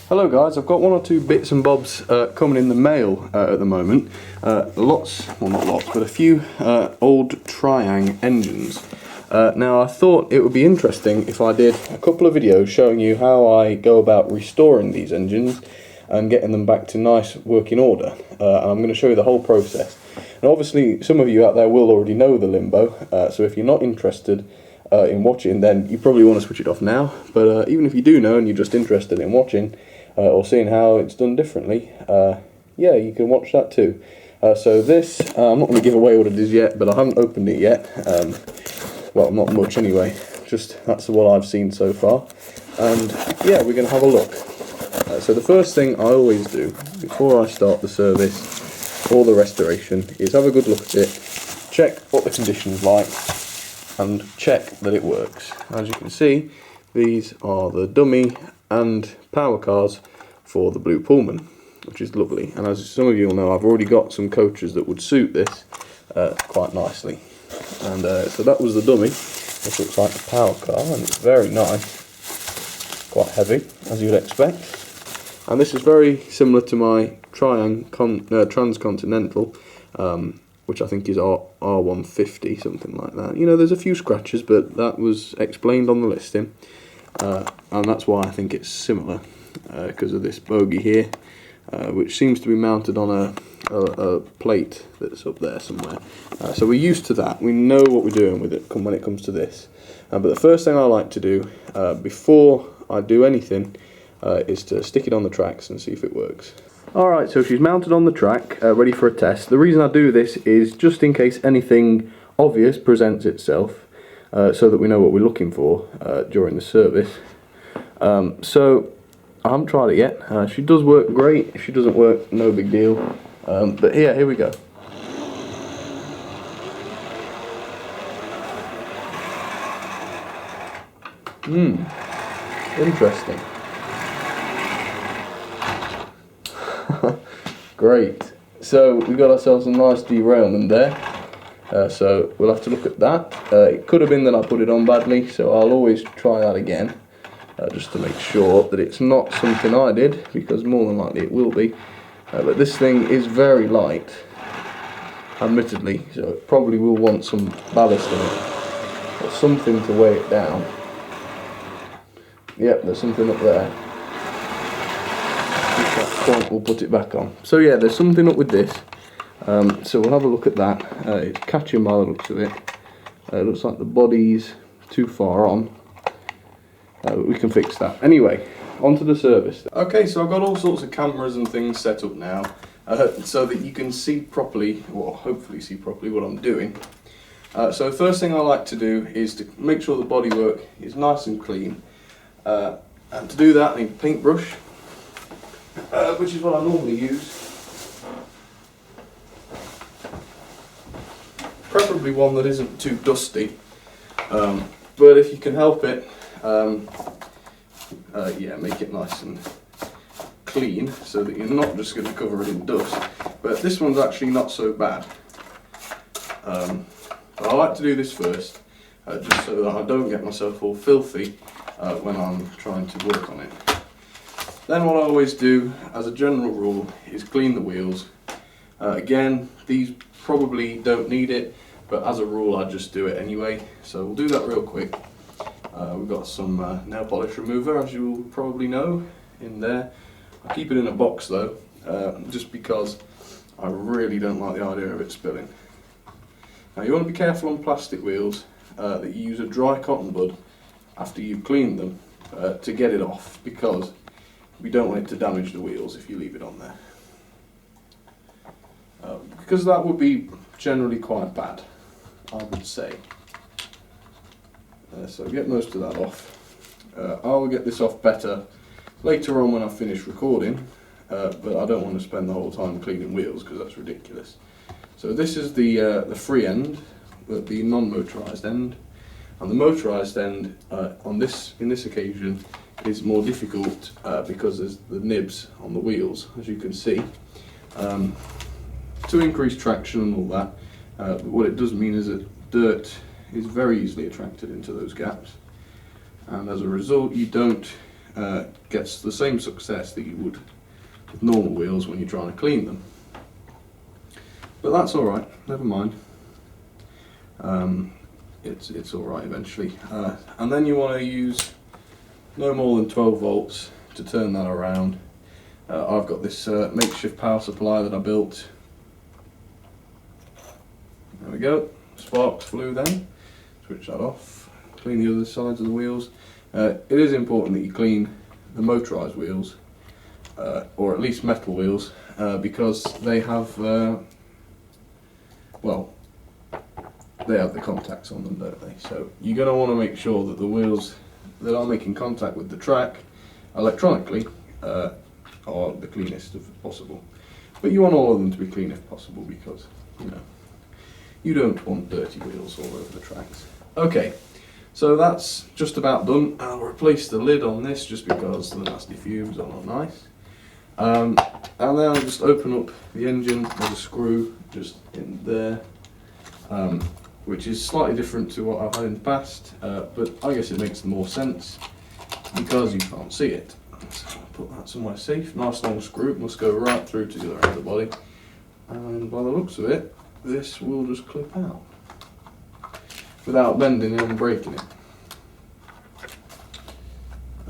Hello guys, I've got one or two bits and bobs coming in the mail at the moment. Lots, well not lots, but a few old Triang engines. Now I thought it would be interesting if I did a couple of videos showing you how I go about restoring these engines and getting them back to nice working order. And I'm going to show you the whole process. And obviously some of you out there will already know the limbo, so if you're not interested in watching, then you probably want to switch it off now. But even if you do know and you're just interested in watching or seeing how it's done differently, yeah, you can watch that too. So this, I'm not going to give away what it is yet, but I haven't opened it yet. Well, not much anyway, just that's what I've seen so far. And yeah, we're going to have a look. So the first thing I always do before I start the service or the restoration is have a good look at it, check what the condition's like, and check that it works. As you can see, these are the dummy and power cars for the blue Pullman, which is lovely. And as some of you will know, I've already got some coaches that would suit this quite nicely. And so that was the dummy. This looks like a power car, and it's very nice, quite heavy as you'd expect. And this is very similar to my Triang Transcontinental, which I think is R150, something like that. You know, there's a few scratches, but that was explained on the listing, and that's why I think it's similar, because of this bogie here, which seems to be mounted on a plate that's up there somewhere. So we're used to that. We know what we're doing with it when it comes to this. But the first thing I like to do before I do anything is to stick it on the tracks and see if it works. Alright, so she's mounted on the track, ready for a test. The reason I do this is just in case anything obvious presents itself, so that we know what we're looking for during the service. So I haven't tried it yet. She does work great. If she doesn't work, no big deal. But yeah, here we go. Interesting. Great. So we've got ourselves a nice derailment there. So we'll have to look at that. It could have been that I put it on badly, so I'll always try that again, just to make sure that it's not something I did, because more than likely it will be. But this thing is very light, admittedly, so it probably will want some ballast in it, or something to weigh it down. Yep, there's something up there. At that point we'll put it back on. So yeah, there's something up with this. So we'll have a look at that. It's catching by the looks of it. It looks like the body's too far on. But we can fix that. Anyway, on to the service. Okay, so I've got all sorts of cameras and things set up now, so that you can see properly, or hopefully see properly, what I'm doing. So the first thing I like to do is to make sure the bodywork is nice and clean. And to do that I need a paintbrush, which is what I normally use. Preferably one that isn't too dusty, but if you can help it, yeah, make it nice and clean so that you're not just going to cover it in dust. But this one's actually not so bad. But I like to do this first, just so that I don't get myself all filthy when I'm trying to work on it. Then what I always do, as a general rule, is clean the wheels. Again, these probably don't need it, but as a rule I just do it anyway. So we'll do that real quick. We've got some nail polish remover, as you will probably know, in there. I keep it in a box though, just because I really don't like the idea of it spilling. Now you want to be careful on plastic wheels that you use a dry cotton bud after you've cleaned them to get it off, because we don't want it to damage the wheels if you leave it on there. Because that would be generally quite bad, I would say. So get most of that off. I'll get this off better later on when I've finished recording, but I don't want to spend the whole time cleaning wheels because that's ridiculous. So this is the free end, the non-motorised end, and the motorised end in this occasion is more difficult because there's the nibs on the wheels, as you can see, to increase traction and all that. But what it does mean is that dirt is very easily attracted into those gaps, and as a result you don't gets the same success that you would with normal wheels when you're trying to clean them. But that's alright, never mind. It's alright eventually. And then you want to use no more than 12 volts to turn that around. I've got this makeshift power supply that I built. There we go, sparks flew then. Switch that off, clean the other sides of the wheels. It is important that you clean the motorised wheels, or at least metal wheels, because they have, well, they have the contacts on them, don't they? So you're going to want to make sure that the wheels that are making contact with the track electronically are the cleanest if possible. But you want all of them to be clean if possible, because, you know, you don't want dirty wheels all over the tracks. Okay, so that's just about done. I'll replace the lid on this just because the nasty fumes are not nice. And then I'll just open up the engine with a screw just in there, which is slightly different to what I've had in the past, but I guess it makes more sense because you can't see it. So I'll put that somewhere safe. Nice long screw, must go right through to the other end of the body. And by the looks of it, this will just clip out without bending it and breaking it.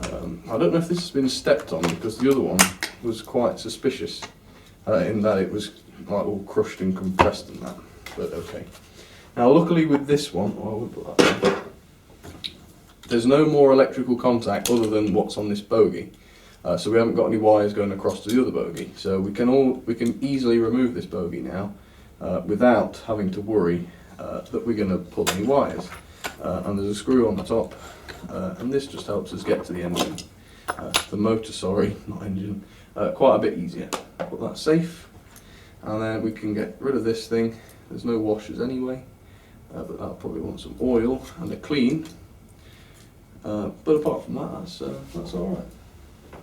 I don't know if this has been stepped on, because the other one was quite suspicious in that it was like all crushed and compressed and that, but okay. Now luckily with this one, I will put that there, there's no more electrical contact other than what's on this bogie. So we haven't got any wires going across to the other bogie, so we can easily remove this bogie now without having to worry that we're going to pull any wires. And there's a screw on the top, and this just helps us get to the engine, the motor, sorry, not engine, quite a bit easier. Put that safe, and then we can get rid of this thing. There's no washers anyway, but that'll probably want some oil and a clean. But apart from that, that's alright.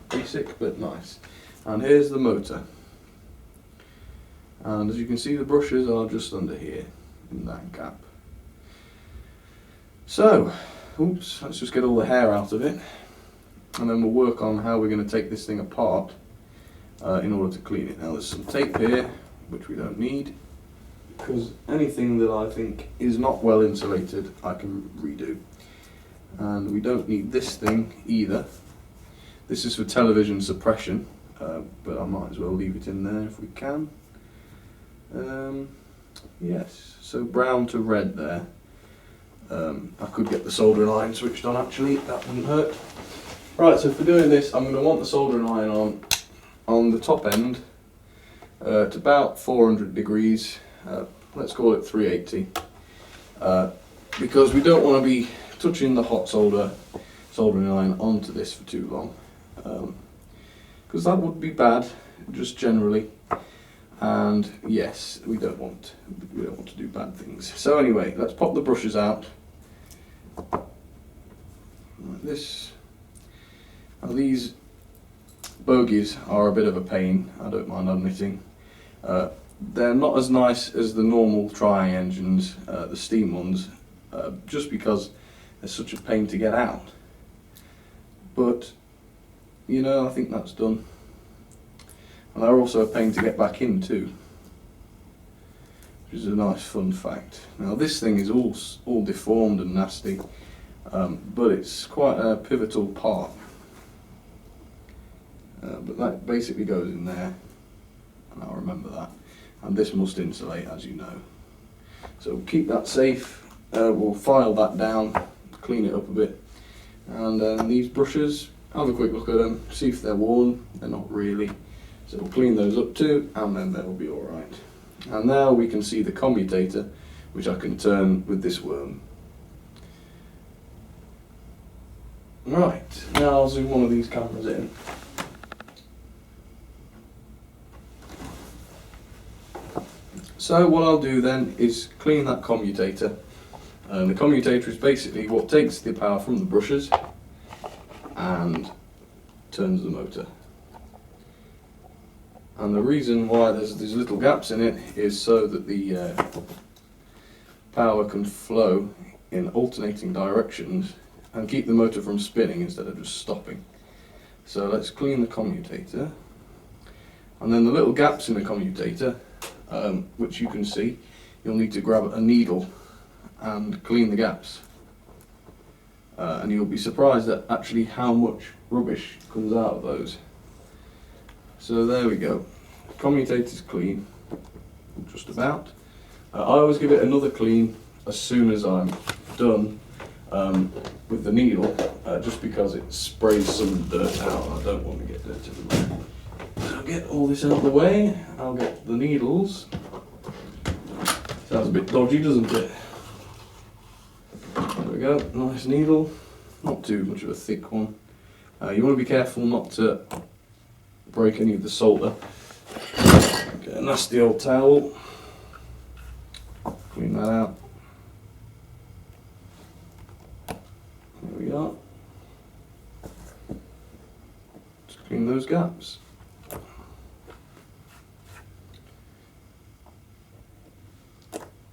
Basic but nice. And here's the motor. And as you can see, the brushes are just under here in that gap. So, oops, let's just get all the hair out of it, and then we'll work on how we're going to take this thing apart in order to clean it. Now there's some tape here which we don't need, because anything that I think is not well insulated I can redo. And we don't need this thing either. This is for television suppression, but I might as well leave it in there if we can. Yes, so brown to red there. I could get the soldering iron switched on actually, that wouldn't hurt. Right, so for doing this I'm going to want the soldering iron on the top end at about 400 degrees, let's call it 380, because we don't want to be touching the hot soldering iron onto this for too long, because that would be bad just generally. And yes, we don't want to do bad things. So anyway, let's pop the brushes out like this. Now these bogies are a bit of a pain, I don't mind admitting. They're not as nice as the normal Triang engines, the steam ones, just because they're such a pain to get out. But you know, I think that's done. And they're also a pain to get back in too, which is a nice fun fact. Now this thing is all deformed and nasty, but it's quite a pivotal part. But that basically goes in there, and I'll remember that. And this must insulate, as you know. So keep that safe. We'll file that down, clean it up a bit, and these brushes, have a quick look at them, see if they're worn. They're not really. So we'll clean those up too, and then they'll be alright. And now we can see the commutator, which I can turn with this worm. Right, now I'll zoom one of these cameras in. So what I'll do then is clean that commutator. And the commutator is basically what takes the power from the brushes and turns the motor. And the reason why there's these little gaps in it is so that the power can flow in alternating directions and keep the motor from spinning instead of just stopping. So let's clean the commutator, and then the little gaps in the commutator, which you can see, you'll need to grab a needle and clean the gaps. And you'll be surprised at actually how much rubbish comes out of those. So there we go. The commutator's clean, just about. I always give it another clean as soon as I'm done with the needle, just because it sprays some dirt out and I don't want to get dirt everywhere. So I'll get all this out of the way, I'll get the needles. Sounds a bit dodgy, doesn't it? There we go, nice needle, not too much of a thick one. You want to be careful not to break any of the solder. Get a nasty old towel, clean that out. There we are. Just clean those gaps.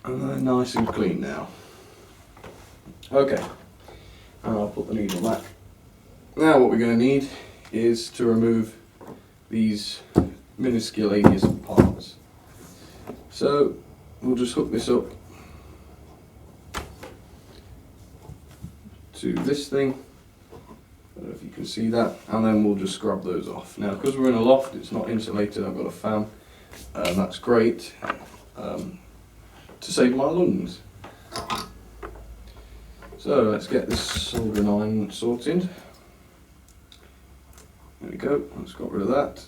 And they're nice and clean now. Okay, and I'll put the needle back. Now what we're going to need is to remove these minusculaneous parts. So we'll just hook this up to this thing. I don't know if you can see that, and then we'll just scrub those off. Now because we're in a loft, it's not insulated, I've got a fan, and that's great to save my lungs. So let's get this soldering iron sorted. There we go, that's got rid of that,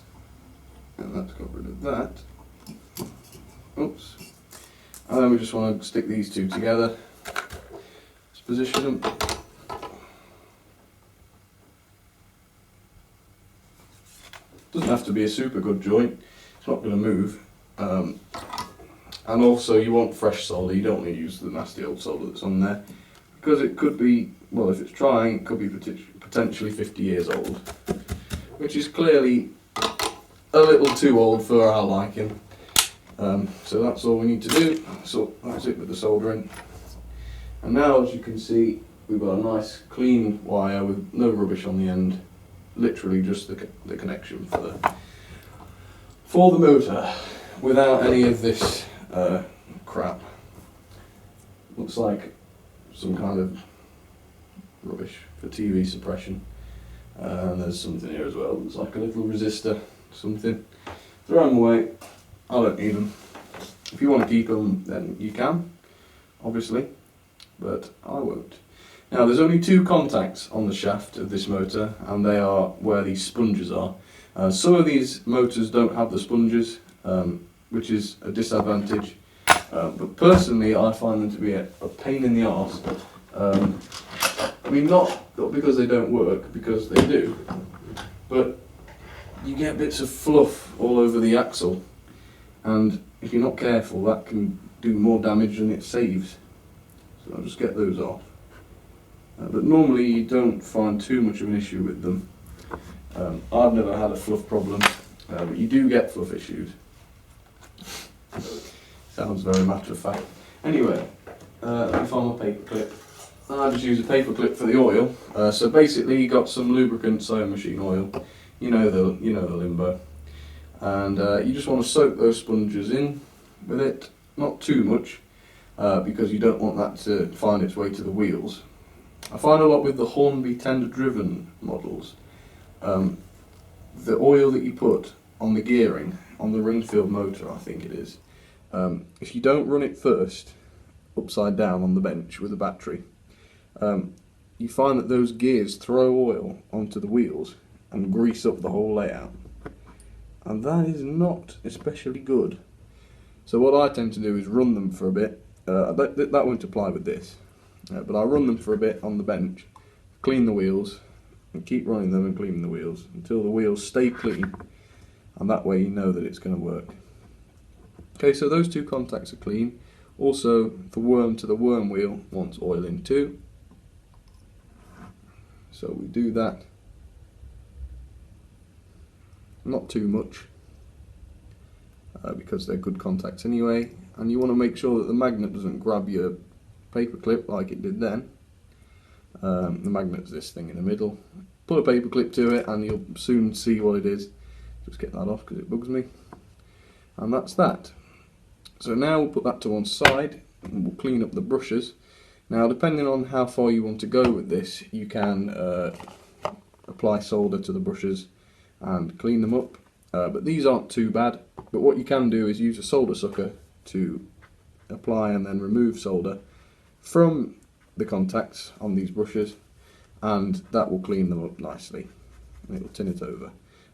and that's got rid of that. Oops. And then we just want to stick these two together. Let's position them. Doesn't have to be a super good joint, it's not going to move. And also you want fresh solder, you don't want to use the nasty old solder that's on there, because it could be, well, if it's trying, it could be potentially 50 years old, which is clearly a little too old for our liking. So that's all we need to do. So that's it with the soldering. And now, as you can see, we've got a nice clean wire with no rubbish on the end, literally just the connection for the motor, without any of this crap. Looks like some kind of rubbish for TV suppression. And there's something here as well, looks like a little resistor, something. Throw them away, I don't need them. If you want to keep them, then you can, obviously, but I won't. Now there's only two contacts on the shaft of this motor, and they are where these sponges are. Some of these motors don't have the sponges, which is a disadvantage, but personally I find them to be a pain in the arse. I mean, not because they don't work, because they do, but you get bits of fluff all over the axle, and if you're not careful that can do more damage than it saves. So I'll just get those off. But normally you don't find too much of an issue with them. I've never had a fluff problem, but you do get fluff issues. Sounds very matter of fact. Anyway, let me find my paper clip. I just use a paper clip for the oil. So basically you got some lubricant sewing machine oil, you know the limbo, and you just want to soak those sponges in with it, not too much, because you don't want that to find its way to the wheels. I find a lot with the Hornby tender driven models, the oil that you put on the gearing, on the Ringfield motor I think it is, if you don't run it first upside down on the bench with a battery, you find that those gears throw oil onto the wheels and grease up the whole layout, and that is not especially good. So what I tend to do is run them for a bit. That won't apply with this, but I'll run them for a bit on the bench, clean the wheels, and keep running them and cleaning the wheels until the wheels stay clean, and that way you know that it's going to work. Okay, so those two contacts are clean. Also, the worm to the worm wheel wants oil in too. So we do that, not too much, because they're good contacts anyway, and you want to make sure that the magnet doesn't grab your paper clip like it did then. The magnet's this thing in the middle. put a paper clip to it and you'll soon see what it is. Just get that off because it bugs me. And that's that. So now we'll put that to one side and we'll clean up the brushes. Now depending on how far you want to go with this, you can apply solder to the brushes and clean them up. But these aren't too bad. But what you can do is use a solder sucker to apply and then remove solder from the contacts on these brushes, and that will clean them up nicely and it will tin it over.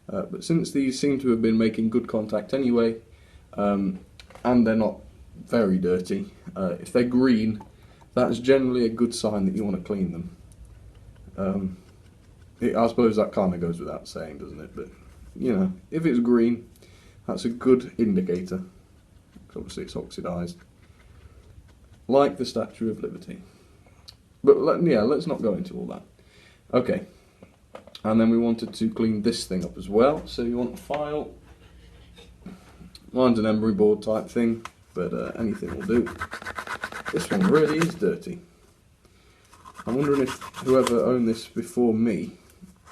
But since these seem to have been making good contact anyway, and they're not very dirty, if they're green, that's generally a good sign that you want to clean them. I suppose that kind of goes without saying, doesn't it? But you know, if it's green, that's a good indicator, because obviously it's oxidised, like the Statue of Liberty. But yeah, let's not go into all that. Okay, and then we wanted to clean this thing up as well. So you want a file. Mine's an emery board type thing, but anything will do. This one really is dirty. I'm wondering if whoever owned this before me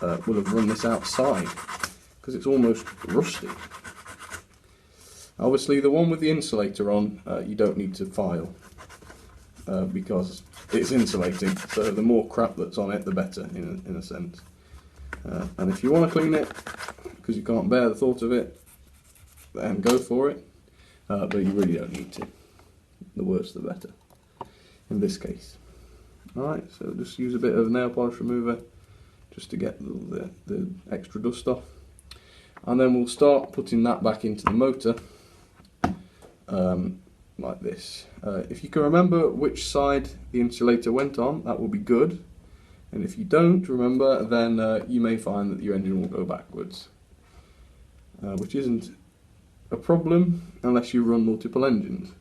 will have run this outside, because it's almost rusty. Obviously the one with the insulator on, you don't need to file, because it's insulating, so the more crap that's on it the better, in a sense. And if you want to clean it because you can't bear the thought of it, then go for it, but you really don't need to. The worse the better in this case. Alright, so just use a bit of nail polish remover just to get the extra dust off, and then we'll start putting that back into the motor, like this. If you can remember which side the insulator went on, that will be good, and if you don't remember, then you may find that your engine will go backwards, which isn't a problem unless you run multiple engines,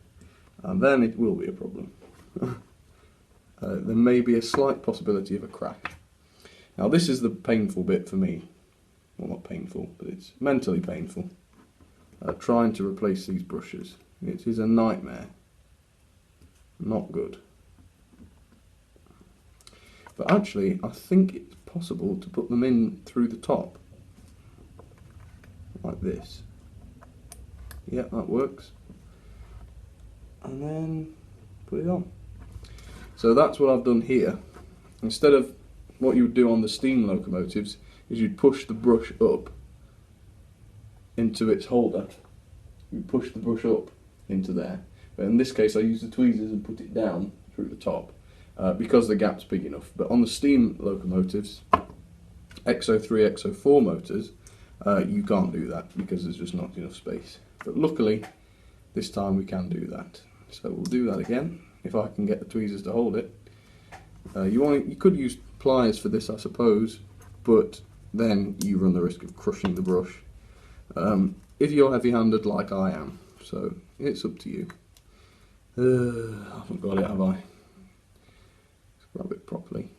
and then it will be a problem. There may be a slight possibility of a crash. Now this is the painful bit for me. Well, not painful, but it's mentally painful. Trying to replace these brushes. It is a nightmare. Not good. But actually, I think it's possible to put them in through the top. Like this. Yeah, that works. And then put it on. So that's what I've done here. Instead of what you would do on the steam locomotives, is you'd push the brush up into its holder. You push the brush up into there. But in this case I use the tweezers and put it down through the top, because the gap's big enough. But on the steam locomotives, XO3, XO4 motors, you can't do that because there's just not enough space. But luckily, this time we can do that. So we'll do that again, if I can get the tweezers to hold it. You could use pliers for this, I suppose, but then you run the risk of crushing the brush if you're heavy-handed like I am. So it's up to you. I haven't got it, have I? Let's grab it properly.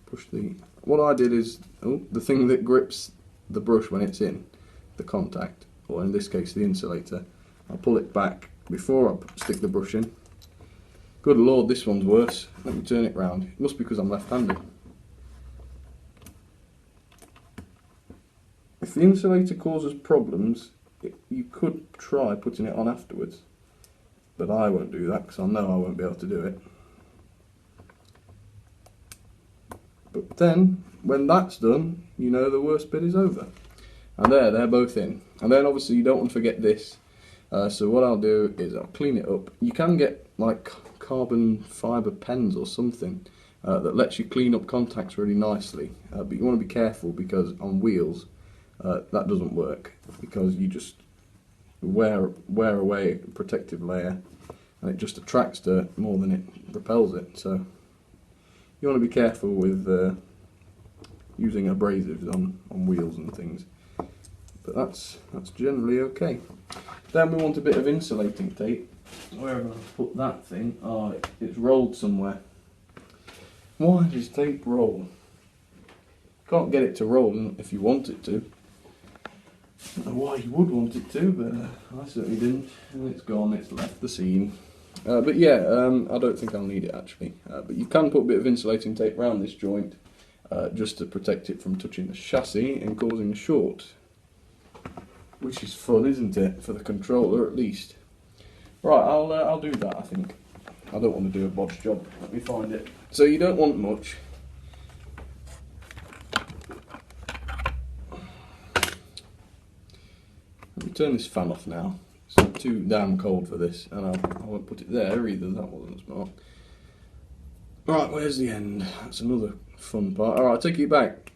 Push the... What I did is, the thing that grips the brush when it's in the contact, or in this case the insulator, I'll pull it back before I stick the brush in. Good lord, this one's worse. Let me turn it round. It must be because I'm left-handed. If the insulator causes problems, you could try putting it on afterwards, but I won't do that because I know I won't be able to do it. But then, when that's done, you know the worst bit is over. And they're both in. And then obviously you don't want to forget this. So what I'll do is I'll clean it up. You can get like carbon fibre pens or something that lets you clean up contacts really nicely. But you want to be careful because on wheels that doesn't work, because you just wear away a protective layer and it just attracts dirt more than it repels it. So you want to be careful with using abrasives on wheels and things. But that's generally okay. Then we want a bit of insulating tape. Where have I put that thing? Oh, it's rolled somewhere. Why does tape roll? Can't get it to roll if you want it to. I don't know why you would want it to, but I certainly didn't. And it's gone, it's left the scene. But yeah, I don't think I'll need it actually. But you can put a bit of insulating tape around this joint, just to protect it from touching the chassis and causing a short. Which is fun, isn't it, for the controller at least. Right, I'll do that, I think. I don't want to do a bodge job. Let me find it. So you don't want much. Let me turn this fan off now. It's not too damn cold for this, and I won't put it there either. That wasn't smart. Right, where's the end? That's another fun part. Alright, I'll take it back.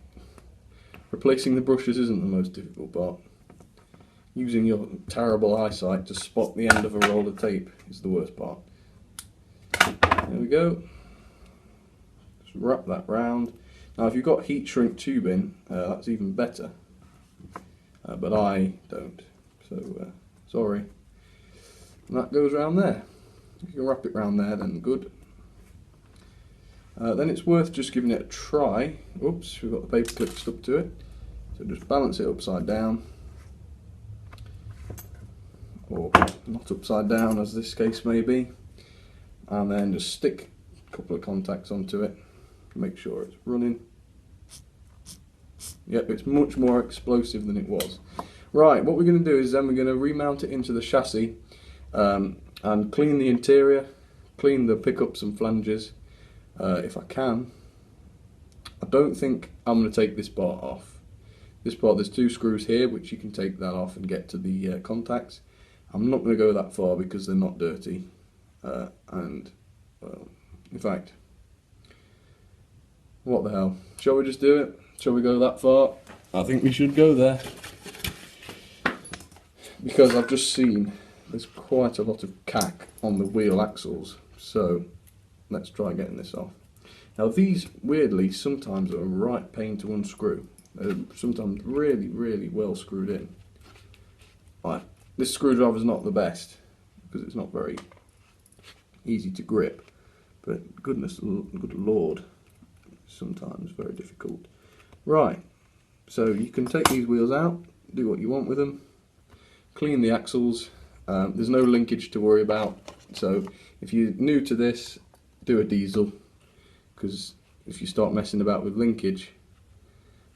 Replacing the brushes isn't the most difficult part. Using your terrible eyesight to spot the end of a roll of tape is the worst part. There we go. Just wrap that round. Now if you've got heat shrink tubing, that's even better. But I don't. So, sorry. And that goes around there. If you can wrap it round there, then good. Then it's worth just giving it a try. Oops, we've got the paper clip stuck to it. So just balance it upside down. Or not upside down as this case may be, and then just stick a couple of contacts onto it, make sure it's running. Yep, it's much more explosive than it was. Right, what we're going to do is then we're going to remount it into the chassis and clean the interior, clean the pickups and flanges if I can. I don't think I'm going to take this part off. This part, there's 2 screws here which you can take that off and get to the contacts. I'm not going to go that far because they're not dirty, and well, in fact, what the hell, shall we just do it? Shall we go that far? I think we should go there, because I've just seen there's quite a lot of cack on the wheel axles, so let's try getting this off. Now these, weirdly, sometimes are a right pain to unscrew. They're sometimes really, really well screwed in. Right. This screwdriver is not the best because it's not very easy to grip, but good lord, sometimes very difficult. Right, so you can take these wheels out, do what you want with them, clean the axles. There's no linkage to worry about, so if you're new to this, do a diesel, because if you start messing about with linkage,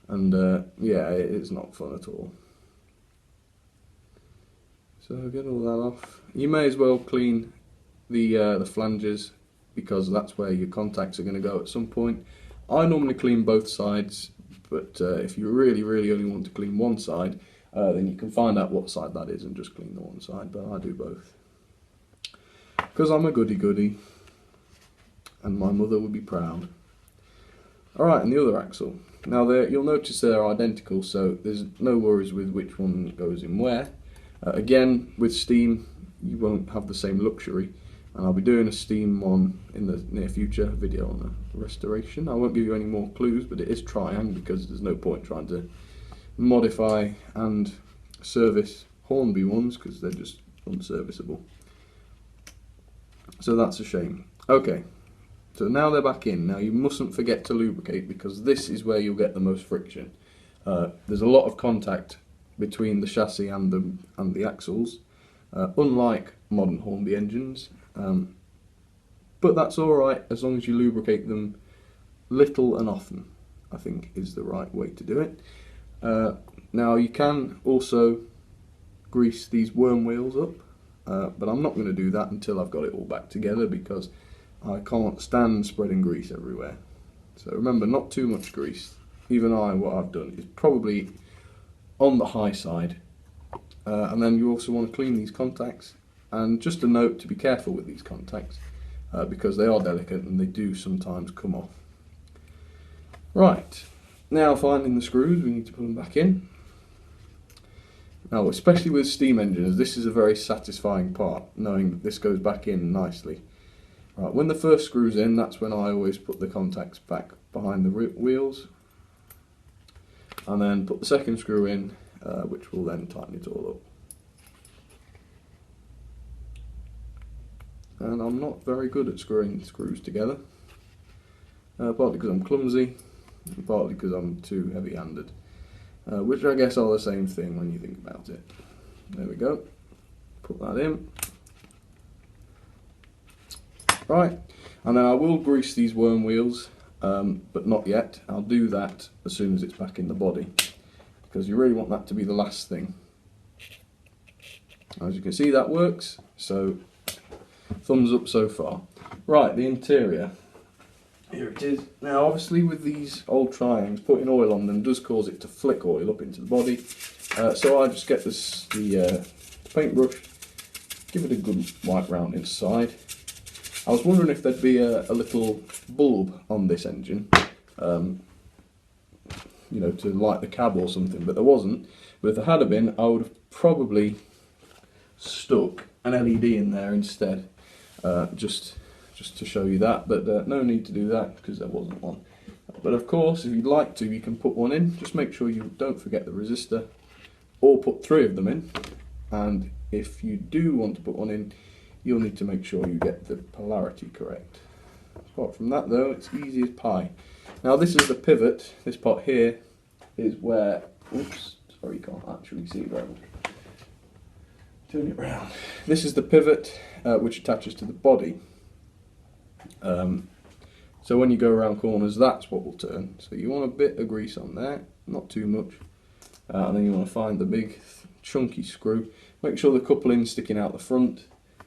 and yeah, it's not fun at all. So get all that off. You may as well clean the flanges, because that's where your contacts are going to go at some point. I normally clean both sides, but if you really only want to clean one side, then you can find out what side that is and just clean the one side, but I do both. Because I'm a goody, and my mother would be proud. Alright, and the other axle. Now you'll notice they're identical, so there's no worries with which one goes in where. Again, with steam, you won't have the same luxury, and I'll be doing a steam one in the near future, a video on a restoration. I won't give you any more clues, but it is Triang, because there's no point trying to modify and service Hornby ones, because they're just unserviceable. So that's a shame. Okay, so now they're back in. Now you mustn't forget to lubricate, because this is where you'll get the most friction. There's a lot of contact between the chassis and the axles, unlike modern Hornby engines, but that's alright as long as you lubricate them little and often, I think is the right way to do it. Now you can also grease these worm wheels up, but I'm not going to do that until I've got it all back together, because I can't stand spreading grease everywhere. So remember, not too much grease. Even what I've done is probably on the high side. And then you also want to clean these contacts, and just a note to be careful with these contacts, because they are delicate and they do sometimes come off. Right, now finding the screws, we need to put them back in. Now, especially with steam engines, this is a very satisfying part, knowing that this goes back in nicely. Right, when the first screw's in, that's when I always put the contacts back behind the wheels, and then put the second screw in, which will then tighten it all up. And I'm not very good at screwing screws together, partly because I'm clumsy, and partly because I'm too heavy-handed, which I guess are the same thing when you think about it. There we go, put that in. Right, and then I will grease these worm wheels, but not yet. I'll do that as soon as it's back in the body, because you really want that to be the last thing. As you can see, that works, so thumbs up so far. Right, the interior. Here it is. Now obviously with these old triangles, putting oil on them does cause it to flick oil up into the body. So I just get the paintbrush, give it a good wipe round inside. I was wondering if there'd be a little bulb on this engine, you know, to light the cab or something, but there wasn't. But if there had been, I would have probably stuck an LED in there instead, just to show you that, but no need to do that because there wasn't one. But of course, if you'd like to, you can put one in. Just make sure you don't forget the resistor, or put 3 of them in. And if you do want to put one in, you'll need to make sure you get the polarity correct. Apart from that though, it's easy as pie. Now this is the pivot. This part here is where, oops, sorry, you can't actually see it very much. Turn it round. This is the pivot which attaches to the body. So when you go around corners, that's what will turn. So you want a bit of grease on there, not too much, and then you want to find the big chunky screw. Make sure the coupling's sticking out the front.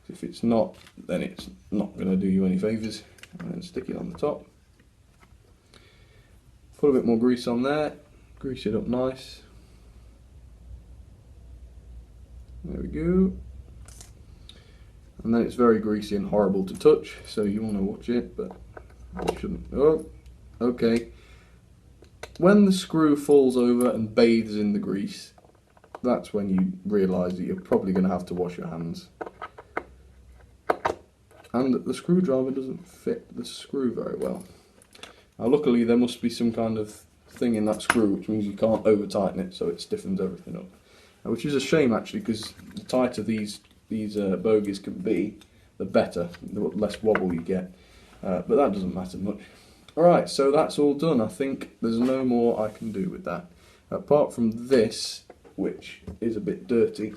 If it's not, then it's not going to do you any favours. And then stick it on the top. Put a bit more grease on there, grease it up nice. There we go. And then it's very greasy and horrible to touch, so you want to watch it, but you shouldn't. Oh, okay. When the screw falls over and bathes in the grease, that's when you realise that you're probably going to have to wash your hands. And the screwdriver doesn't fit the screw very well. Now luckily there must be some kind of thing in that screw, which means you can't over tighten it, so it stiffens everything up. Which is a shame actually, because the tighter these bogies can be, the better, the less wobble you get. But that doesn't matter much. Alright, so that's all done. I think there's no more I can do with that. Apart from this, which is a bit dirty.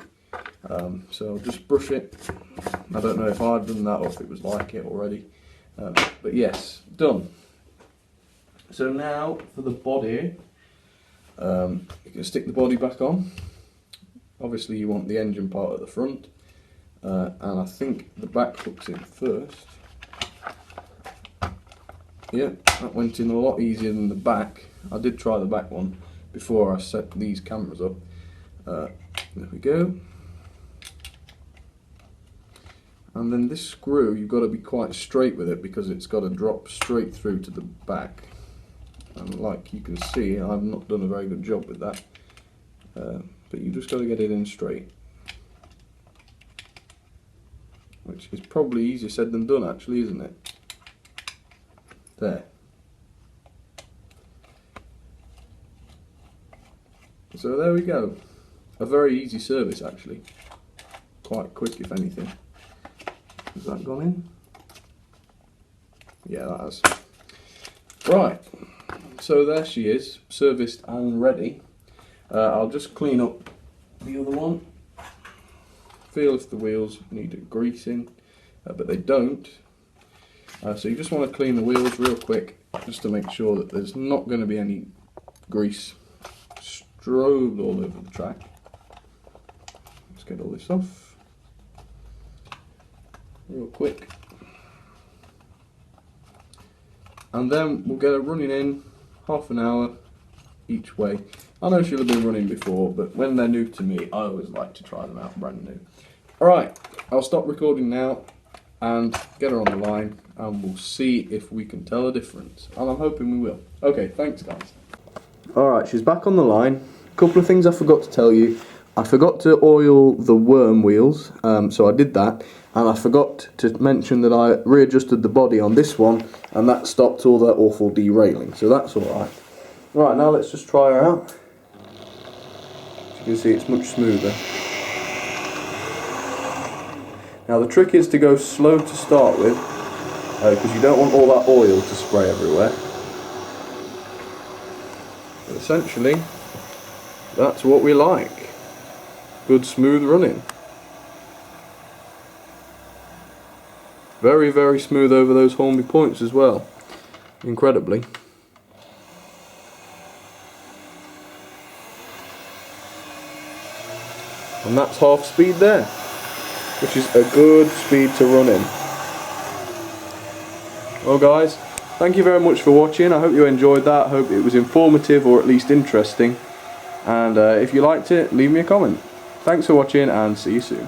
So I'll just brush it. I don't know if I'd done that or if it was like it already. But yes, done. So now for the body, you can stick the body back on. Obviously you want the engine part at the front, and I think the back hooks in first. Yeah, that went in a lot easier than the back. I did try the back one before I set these cameras up. There we go. And then this screw, you've got to be quite straight with it because it's got to drop straight through to the back. And like you can see, I've not done a very good job with that. But you just got to get it in straight. Which is probably easier said than done actually, isn't it? There. So there we go. A very easy service actually. Quite quick if anything. Has that gone in? Yeah, that has. Right. So there she is, serviced and ready. I'll just clean up the other one. Feel if the wheels need greasing, but they don't. So you just want to clean the wheels real quick, just to make sure that there's not going to be any grease strobed all over the track. Let's get all this off real quick. And then we'll get her running in half an hour each way. I know she'll have been running before, but when they're new to me, I always like to try them out brand new. Alright, I'll stop recording now and get her on the line, and we'll see if we can tell a difference. And I'm hoping we will. Okay, thanks guys. Alright, she's back on the line. A couple of things I forgot to tell you. I forgot to oil the worm wheels, so I did that. And I forgot to mention that I readjusted the body on this one, and that stopped all that awful derailing. So that's alright. Right, now let's just try her out. As you can see, it's much smoother. Now the trick is to go slow to start with, because you don't want all that oil to spray everywhere. But essentially, that's what we like. Good smooth running. Very, very smooth over those Hornby points as well. incredibly. And that's half speed there, which is a good speed to run in. Well guys, thank you very much for watching. I hope you enjoyed that. I hope it was informative or at least interesting. And if you liked it, leave me a comment. Thanks for watching and see you soon.